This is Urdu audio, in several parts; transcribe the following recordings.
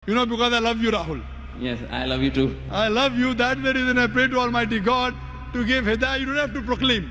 You know, because I love you, Rahul. Yes, I love you too. I love you. That's the reason I pray to Almighty God to give hidayah. You don't have to proclaim.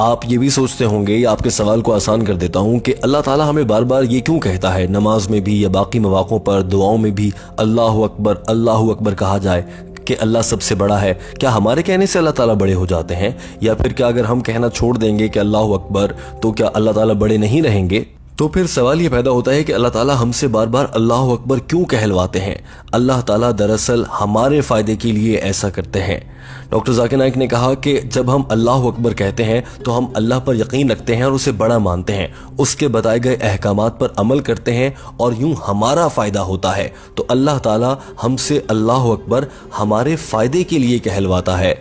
آپ یہ بھی سوچتے ہوں گے، یا آپ کے سوال کو آسان کر دیتا ہوں، کہ اللہ تعالیٰ ہمیں بار بار یہ کیوں کہتا ہے نماز میں بھی یا باقی مواقعوں پر دعاؤں میں بھی اللہ اکبر کہا جائے کہ اللہ سب سے بڑا ہے؟ کیا ہمارے کہنے سے اللہ تعالیٰ بڑے ہو جاتے ہیں؟ یا پھر کیا اگر ہم کہنا چھوڑ دیں گے کہ اللہ اکبر تو کیا اللہ تعالیٰ بڑے نہیں رہیں گے؟ تو پھر سوال یہ پیدا ہوتا ہے کہ اللہ تعالیٰ ہم سے بار بار اللہ اکبر کیوں کہلواتے ہیں؟ اللہ تعالیٰ دراصل ہمارے فائدے کے لیے ایسا کرتے ہیں۔ ڈاکٹر ذاکر نائک نے کہا کہ جب ہم اللہ اکبر کہتے ہیں تو ہم اللہ پر یقین رکھتے ہیں اور اسے بڑا مانتے ہیں، اس کے بتائے گئے احکامات پر عمل کرتے ہیں اور یوں ہمارا فائدہ ہوتا ہے، تو اللہ تعالیٰ ہم سے اللہ اکبر ہمارے فائدے کے لیے کہلواتا ہے۔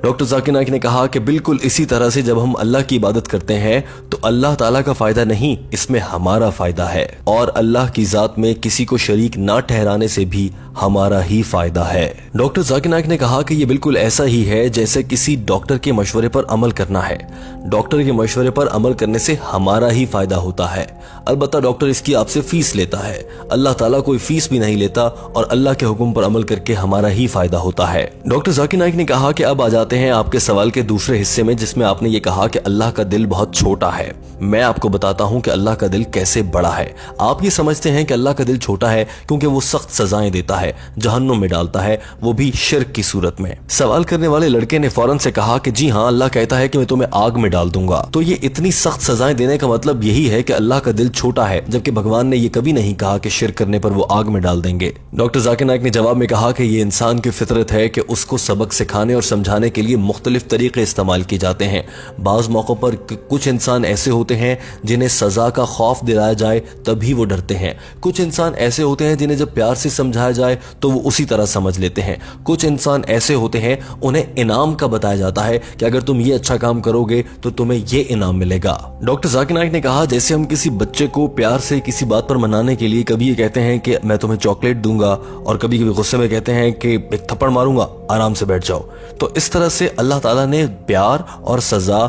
ڈاکٹر ذاکر نائک نے کہا کہ بالکل اسی طرح سے جب ہم اللہ کی عبادت کرتے ہیں تو اللہ تعالیٰ کا فائدہ نہیں، اس میں ہمارا فائدہ ہے، اور اللہ کی ذات میں کسی کو شریک نہ ٹھہرانے سے بھی ہمارا ہی فائدہ ہے۔ ڈاکٹر ذاکر نائک نے کہا کہ یہ بالکل ایسا ہی ہے جیسے کسی ڈاکٹر کے مشورے پر عمل کرنا ہے۔ ڈاکٹر کے مشورے پر عمل کرنے سے ہمارا ہی فائدہ ہوتا ہے، البتہ ڈاکٹر اس کی آپ سے فیس لیتا ہے، اللہ تعالیٰ کوئی فیس بھی نہیں لیتا، اور اللہ کے حکم پر عمل کر کے ہمارا ہی فائدہ ہوتا ہے۔ ڈاکٹر ذاکر نائک نے کہا کہ اب آ جاتے ہیں آپ کے سوال کے دوسرے حصے میں، جس میں آپ نے یہ کہا کہ اللہ کا دل بہت چھوٹا ہے۔ میں آپ کو بتاتا ہوں کہ اللہ کا دل کیسے بڑا ہے۔ آپ یہ سمجھتے ہیں کہ اللہ کا دل چھوٹا ہے کیونکہ وہ سخت سزائیں دیتا ہے، جہنم میں ڈالتا ہے، وہ بھی شرک کی صورت میں۔ سوال کرنے والے لڑکے نے فوراً سے کہا کہ جی ہاں، اللہ کہتا ہے کہ میں تمہیں آگ میں ڈال دوں گا، تو یہ اتنی سخت سزائیں دینے کا مطلب یہی ہے کہ اللہ کا دل چھوٹا ہے، جبکہ بھگوان نے یہ کبھی نہیں کہا کہ شرک کرنے پر وہ آگ میں ڈال دیں گے۔ ڈاکٹر ذاکر نائک نے جواب میں کہا کہ یہ انسان کی فطرت ہے کہ اس کو سبق سکھانے اور سمجھانے کے لیے مختلف طریقے استعمال کیے جاتے ہیں۔ بعض موقعوں پر کچھ انسان ایسے ہوتے ہیں جنہیں سزا کا خوف دلایا جائے تبھی وہ ڈرتے ہیں، کچھ انسان ایسے ہوتے ہیں جنہیں جب پیار سے سمجھایا جائے تو وہ اسی طرح سمجھ لیتے ہیں، کچھ انسان ایسے ہوتے ہیں انہیں انعام کا بتایا جاتا ہے کہ اگر تم یہ اچھا کام کرو گے تو تمہیں یہ انعام ملے گا۔ ڈاکٹر ذاکر نائک نے کہا جیسے ہم کسی بچے کو پیار سے کسی بات پر منانے کے لیے کبھی یہ کہتے ہیں کہ میں تمہیں چاکلیٹ دوں گا، اور کبھی کبھی غصے میں کہتے ہیں کہ ایک تھپڑ ماروں گا، آرام سے بیٹھ جاؤ، تو اس طرح سے اللہ تعالیٰ نے پیار اور سزا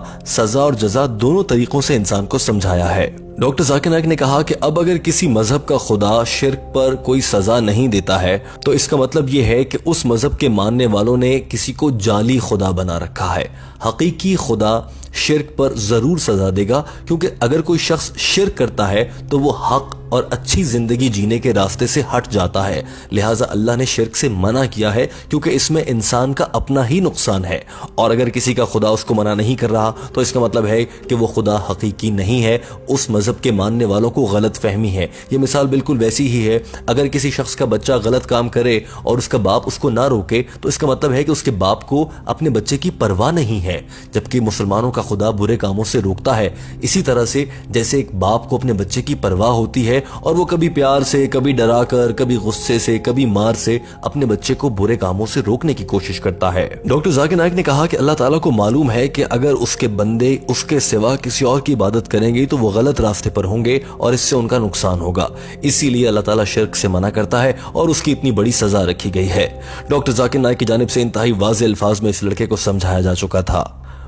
اور جزا دونوں طریقوں سے انسان کو سمجھایا ہے۔ ڈاکٹر ذاکر نائک نے کہا کہ اب اگر کسی مذہب کا خدا شرک پر کوئی سزا نہیں دیتا ہے تو اس کا مطلب یہ ہے کہ اس مذہب کے ماننے والوں نے کسی کو جعلی خدا بنا رکھا ہے۔ حقیقی خدا شرک پر ضرور سزا دے گا، کیونکہ اگر کوئی شخص شرک کرتا ہے تو وہ حق اور اچھی زندگی جینے کے راستے سے ہٹ جاتا ہے، لہٰذا اللہ نے شرک سے منع کیا ہے کیونکہ اس میں انسان کا اپنا ہی نقصان ہے، اور اگر کسی کا خدا اس کو منع نہیں کر رہا تو اس کا مطلب ہے کہ وہ خدا حقیقی نہیں ہے، اس مذہب کے ماننے والوں کو غلط فہمی ہے۔ یہ مثال بالکل ویسی ہی ہے، اگر کسی شخص کا بچہ غلط کام کرے اور اس کا باپ اس کو نہ روکے تو اس کا مطلب ہے کہ اس کے باپ کو اپنے بچے کی پرواہ نہیں ہے، جبکہ مسلمانوں کا خدا برے کاموں سے روکتا ہے۔ اسی طرح سے جیسے ایک باپ کو اپنے بچے کی پرواہ ہوتی ہے اور وہ کبھی پیار سے، کبھی ڈرا کر، کبھی غصے سے، کبھی مار سے اپنے بچے کو برے کاموں سے روکنے کی کوشش کرتا ہے۔ ڈاکٹر ذاکر نائک نے کہا کہ اللہ تعالیٰ کو معلوم ہے کہ اگر اس کے بندے اس کے سوا کسی اور کی عبادت کریں گے تو وہ غلط راستے پر ہوں گے اور اس سے ان کا نقصان ہوگا، اسی لیے اللہ تعالیٰ شرک سے منع کرتا ہے اور اس کی اتنی بڑی سزا رکھی گئی ہے۔ ڈاکٹر ذاکر نائک کی جانب سے انتہائی واضح الفاظ میں اس لڑکے کو سمجھایا جا چکا تھا،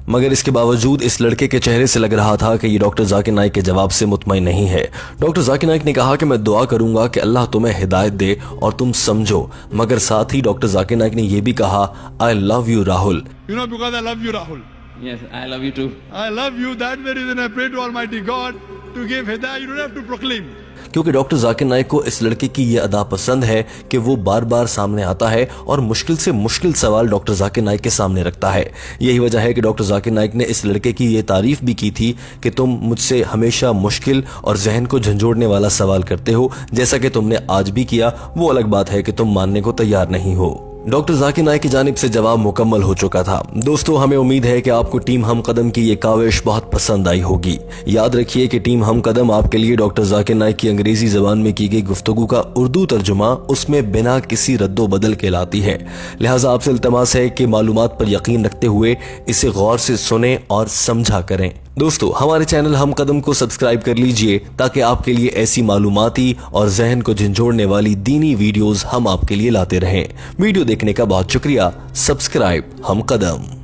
مگر اس کے باوجود اس لڑکے کے چہرے سے لگ رہا تھا کہ یہ ڈاکٹر ذاکر نائک کے جواب سے مطمئن نہیں ہے۔ ڈاکٹر ذاکر نائک نے کہا کہ میں دعا کروں گا کہ اللہ تمہیں ہدایت دے اور تم سمجھو، مگر ساتھ ہی ڈاکٹر ذاکر نائک نے یہ بھی کہا I love you Rahul. You know, because I love you, Rahul. Yes, I love you too. I love you. That's the reason I pray to Almighty God to give hidayah. You don't have to proclaim. کیونکہ ڈاکٹر ذاکر نائک کو اس لڑکے کی یہ ادا پسند ہے کہ وہ بار بار سامنے آتا ہے اور مشکل سے مشکل سوال ڈاکٹر ذاکر نائک کے سامنے رکھتا ہے۔ یہی وجہ ہے کہ ڈاکٹر ذاکر نائک نے اس لڑکے کی یہ تعریف بھی کی تھی کہ تم مجھ سے ہمیشہ مشکل اور ذہن کو جھنجھوڑنے والا سوال کرتے ہو، جیسا کہ تم نے آج بھی کیا، وہ الگ بات ہے کہ تم ماننے کو تیار نہیں ہو۔ ڈاکٹر ذاکر نائک کی جانب سے جواب مکمل ہو چکا تھا۔ دوستو، ہمیں امید ہے کہ آپ کو ٹیم ہم قدم کی یہ کاوش بہت پسند آئی ہوگی۔ یاد رکھیے کہ ٹیم ہم قدم آپ کے لیے ڈاکٹر ذاکر نائک کی انگریزی زبان میں کی گئی گفتگو کا اردو ترجمہ اس میں بنا کسی رد و بدل کے لاتی ہے، لہٰذا آپ سے التماس ہے کہ معلومات پر یقین رکھتے ہوئے اسے غور سے سنیں اور سمجھا کریں۔ دوستو، ہمارے چینل ہم قدم کو سبسکرائب کر لیجئے تاکہ آپ کے لیے ایسی معلوماتی اور ذہن کو جھنجھوڑنے والی دینی ویڈیوز ہم آپ کے لیے لاتے رہیں۔ ویڈیو دیکھنے کا بہت شکریہ۔ سبسکرائب ہم قدم۔